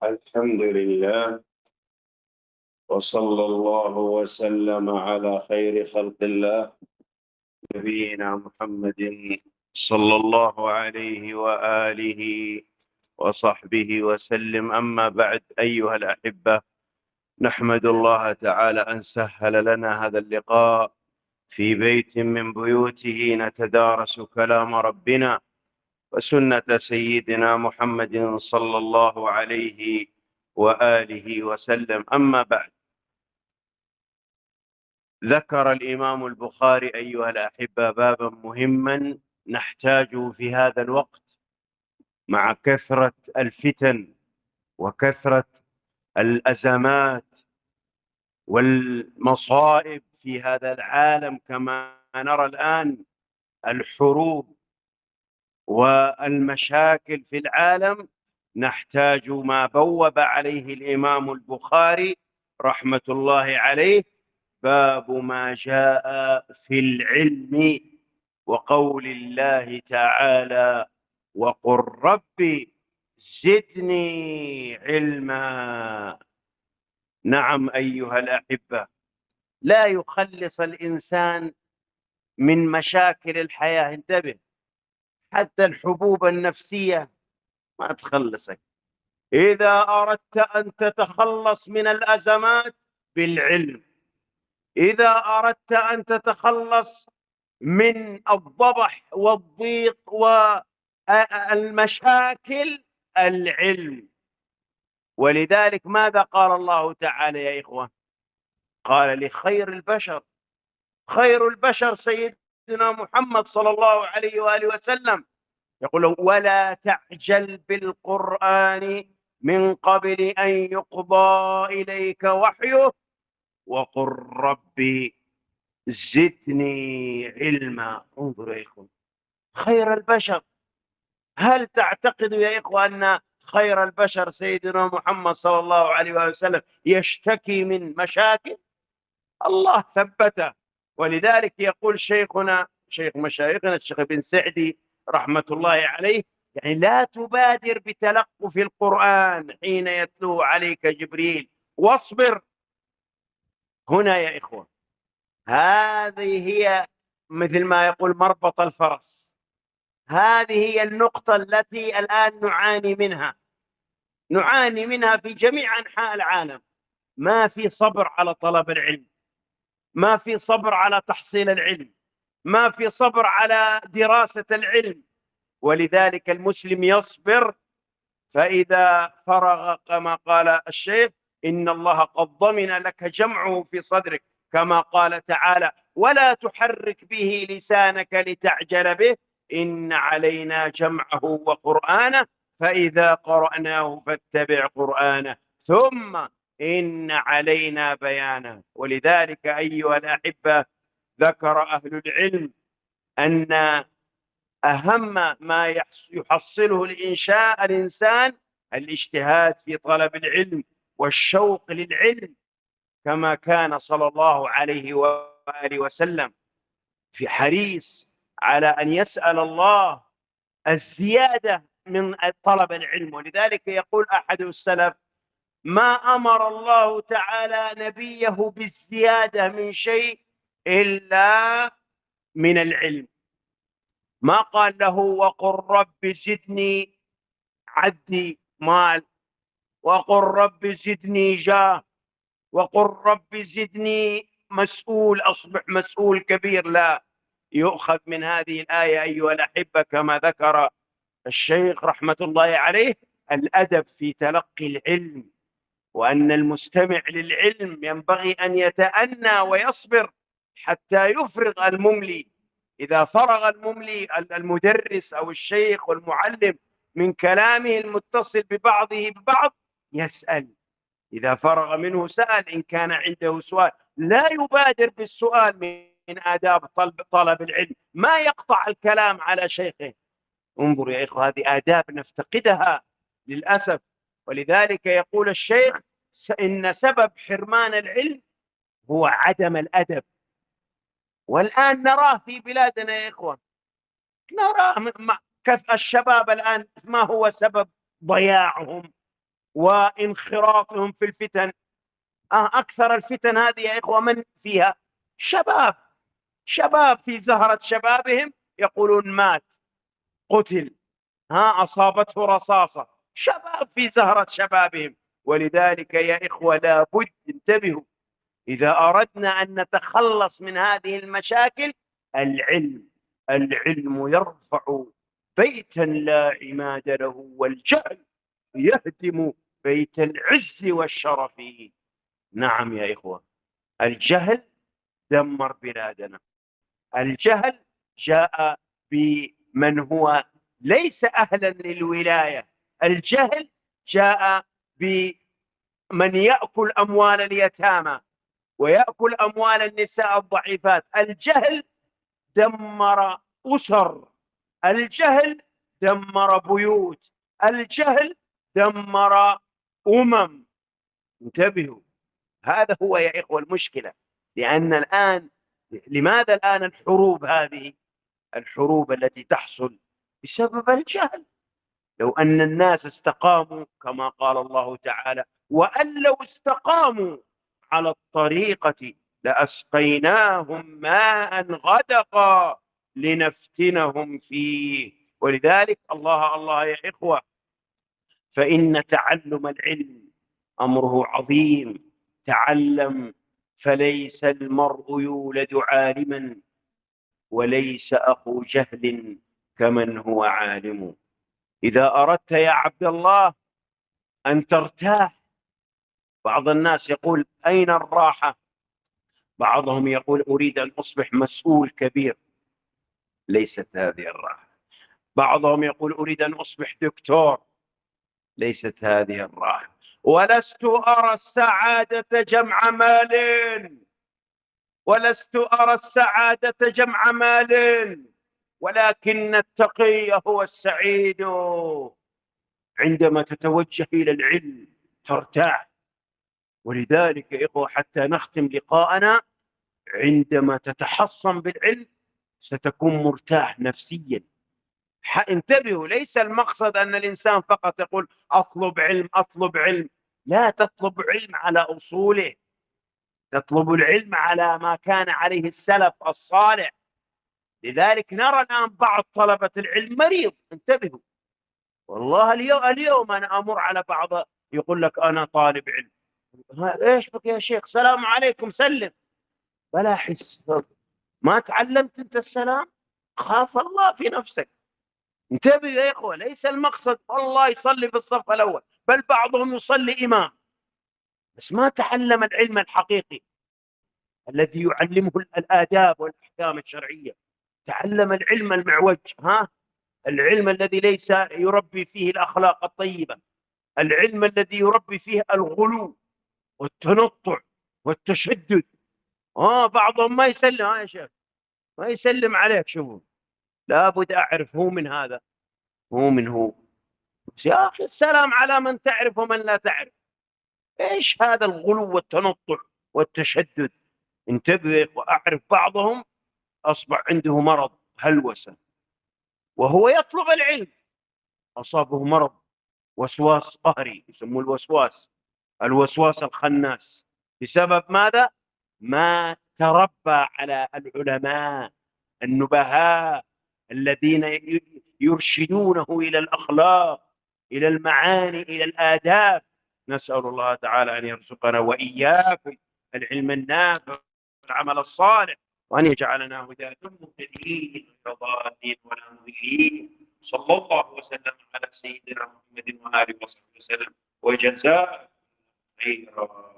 الحمد لله، وصلى الله وسلم على خير خلق الله نبينا محمد صلى الله عليه وآله وصحبه وسلم. أما بعد، أيها الأحبة، نحمد الله تعالى أن سهل لنا هذا اللقاء في بيت من بيوته نتدارس كلام ربنا وسنة سيدنا محمد صلى الله عليه وآله وسلم. أما بعد، ذكر الإمام البخاري أيها الأحبة بابا مهما نحتاجه في هذا الوقت مع كثرة الفتن وكثرة الأزمات والمصائب في هذا العالم، كما نرى الآن الحروب والمشاكل في العالم. نحتاج ما بوب عليه الإمام البخاري رحمة الله عليه، باب ما جاء في العلم وقول الله تعالى: وقل رب زدني علما. نعم أيها الأحبة، لا يخلص الإنسان من مشاكل الحياة. انتبه، حتى الحبوب النفسية ما تخلصك. إذا أردت أن تتخلص من الأزمات بالعلم، إذا أردت أن تتخلص من الضبح والضيق والمشاكل، العلم. ولذلك ماذا قال الله تعالى يا إخوة؟ قال لخير البشر، خير البشر سيدنا محمد صلى الله عليه وآله وسلم، يقول: ولا تعجل بالقرآن من قبل أن يقضى إليك وحيه وقل ربي زدني علما. انظر يا إخوة، خير البشر. هل تعتقد يا إخوة أن خير البشر سيدنا محمد صلى الله عليه وسلم يشتكي من مشاكل؟ الله ثبته. ولذلك يقول شيخنا، شيخ مشايخنا الشيخ بن سعدي رحمة الله عليه: يعني لا تبادر بتلقف القرآن حين يتلوه عليك جبريل، واصبر. هنا يا إخوة، هذه هي مثل ما يقول مربط الفرس. هذه هي النقطة التي الآن نعاني منها، نعاني منها في جميع أنحاء العالم. ما في صبر على طلب العلم، ما في صبر على تحصيل العلم، ما في صبر على دراسة العلم. ولذلك المسلم يصبر، فإذا فرغ كما قال الشيخ: إن الله قد ضمن لك جمعه في صدرك، كما قال تعالى: ولا تحرك به لسانك لتعجل به إن علينا جمعه وقرآنه فإذا قرأناه فاتبع قرآنه ثم إن علينا بيانه. ولذلك أيها الأحبة، ذكر أهل العلم أن أهم ما يحصله الإنسان الاجتهاد في طلب العلم والشوق للعلم، كما كان صلى الله عليه وآله وسلم في حريص على أن يسأل الله الزيادة من طلب العلم. ولذلك يقول أحد السلف: ما أمر الله تعالى نبيه بالزيادة من شيء إلا من العلم. ما قال له: وقل رب زدني عدي مال، وقل رب زدني جاه، وقل رب زدني مسؤول أصبح مسؤول كبير. لا، يؤخذ من هذه الآية أيها الأحبة كما ذكر الشيخ رحمة الله عليه الأدب في تلقي العلم، وأن المستمع للعلم ينبغي أن يتأنى ويصبر حتى يفرغ المملي. إذا فرغ المملي المدرس أو الشيخ والمعلم من كلامه المتصل ببعضه ببعض، يسأل. إذا فرغ منه سأل إن كان عنده سؤال. لا يبادر بالسؤال، من آداب طلب العلم ما يقطع الكلام على شيخه. انظر يا إخوة، هذه آداب نفتقدها للأسف. ولذلك يقول الشيخ: إن سبب حرمان العلم هو عدم الأدب. والآن نراه في بلادنا يا إخوة، نراه الشباب الآن ما هو سبب ضياعهم؟ وانخراطهم في الفتن. أكثر الفتن هذه يا إخوة من فيها؟ شباب. شباب في زهرة شبابهم يقولون مات، قتل، أصابته رصاصة. شباب في زهرة شبابهم. ولذلك يا إخوة لابد، انتبهوا، إذا أردنا أن نتخلص من هذه المشاكل، العلم. العلم يرفع بيتا لا عماد له، والجهل يهدم بيت العز والشرف. نعم يا إخوة، الجهل دمر بلادنا. الجهل جاء بمن هو ليس أهلا للولاية. الجهل جاء بمن يأكل أموال اليتامى ويأكل أموال النساء الضعيفات. الجهل دمر أسر. الجهل دمر بيوت. الجهل دمر أمم. انتبهوا، هذا هو يا إخوة المشكلة. لأن الآن، لماذا الآن الحروب هذه؟ الحروب التي تحصل بسبب الجهل. لو أن الناس استقاموا كما قال الله تعالى: وأن لو استقاموا على الطريقة لأسقيناهم ماء غدقا لنفتنهم فيه. ولذلك الله الله يا إخوة، فإن تعلم العلم أمره عظيم. تعلم، فليس المرء يولد عالما، وليس أخو جهل كمن هو عالم. إذا أردت يا عبد الله أن ترتاح، بعض الناس يقول: أين الراحة؟ بعضهم يقول: أريد أن أصبح مسؤول كبير. ليست هذه الراحة. بعضهم يقول: أريد أن أصبح دكتور. ليست هذه الراحة. ولست أرى السعادة جمع مال، ولست أرى السعادة جمع مال، ولكن التقي هو السعيد. عندما تتوجه إلى العلم ترتاح. ولذلك يا إخوة، حتى نختم لقاءنا، عندما تتحصن بالعلم ستكون مرتاح نفسيا. انتبهوا، ليس المقصد أن الإنسان فقط يقول: أطلب علم أطلب علم. لا تطلب علم على أصوله، تطلب العلم على ما كان عليه السلف الصالح. لذلك نرى الآن بعض طلبة العلم مريض. انتبهوا، والله اليوم أنا أمر على بعض يقول لك: أنا طالب علم. إيش بك يا شيخ؟ سلام عليكم، سلم. بلا حس، ما تعلمت أنت السلام؟ خاف الله في نفسك. انتبهوا يا إخوة، ليس المقصد الله يصلي في الصف الأول، بل بعضهم يصلي إمام بس ما تعلم العلم الحقيقي الذي يعلمه الآداب والأحكام الشرعية. تعلم العلم المعوج، العلم الذي ليس يربي فيه الأخلاق الطيبة، العلم الذي يربي فيه الغلو والتنطع والتشدد. بعضهم ما يسلم، يا شيخ ما يسلم عليك. شوفوا، لابد أعرف هو من هذا، هو من هو. يا أخي السلام على من تعرف ومن لا تعرف. إيش هذا الغلو والتنطع والتشدد؟ انتبه، وأعرف بعضهم أصبح عنده مرض هلوسة وهو يطلب العلم، أصابه مرض وسواس قهري، يسموه الوسواس الخناس. بسبب ماذا؟ ما تربى على العلماء النبهاء الذين يرشدونه إلى الأخلاق، إلى المعاني، إلى الآداب. نسأل الله تعالى أن يرزقنا وإياكم العلم النافع والعمل الصالح، وأن يجعلنا هداة مهتدين غير ضالين ولا مضلين. صلى الله وسلم على سيدنا محمد وآله وصحبه وسلم، وجزاكم خيرا.